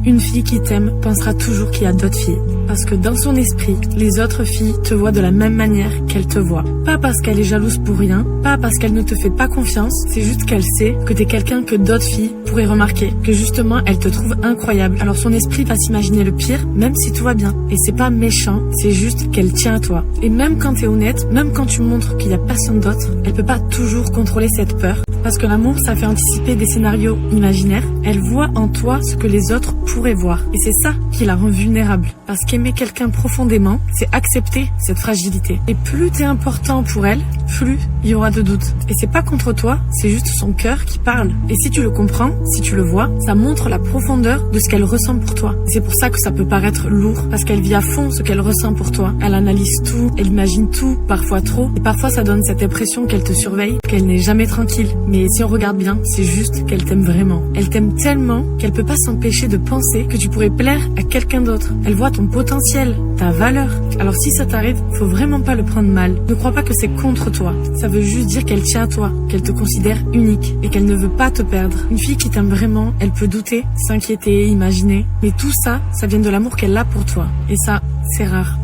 Une fille qui t'aime pensera toujours qu'il y a d'autres filles. Parce que dans son esprit, les autres filles te voient de la même manière qu'elle te voit. Pas parce qu'elle est jalouse pour rien, pas parce qu'elle ne te fait pas confiance, c'est juste qu'elle sait que t'es quelqu'un que d'autres filles pourraient remarquer, que justement elle te trouve incroyable. Alors son esprit va s'imaginer le pire, même si tout va bien. Et c'est pas méchant, c'est juste qu'elle tient à toi. Et même quand t'es honnête, même quand tu montres qu'il y a personne d'autre, elle peut pas toujours contrôler cette peur. Parce que l'amour, ça fait anticiper des scénarios imaginaires. Elle voit en toi ce que les autres pourraient voir. Et c'est ça qui la rend vulnérable. Parce qu'aimer quelqu'un profondément, c'est accepter cette fragilité. Et plus t'es important pour elle, plus il y aura de doutes. Et c'est pas contre toi, c'est juste son cœur qui parle. Et si tu le comprends, si tu le vois, ça montre la profondeur de ce qu'elle ressent pour toi. C'est pour ça que ça peut paraître lourd, parce qu'elle vit à fond ce qu'elle ressent pour toi. Elle analyse tout, elle imagine tout, parfois trop. Et parfois ça donne cette impression qu'elle te surveille, qu'elle n'est jamais tranquille. Mais si on regarde bien, c'est juste qu'elle t'aime vraiment. Elle t'aime tellement qu'elle peut pas s'empêcher de penser que tu pourrais plaire à quelqu'un d'autre. Elle voit ton potentiel, ta valeur. Alors si ça t'arrive, faut vraiment pas le prendre mal. Ne crois pas que c'est contre toi. Ça veut juste dire qu'elle tient à toi, qu'elle te considère unique et qu'elle ne veut pas te perdre. Une fille qui t'aime vraiment, elle peut douter, s'inquiéter, imaginer. Mais tout ça, ça vient de l'amour qu'elle a pour toi. Et ça, c'est rare.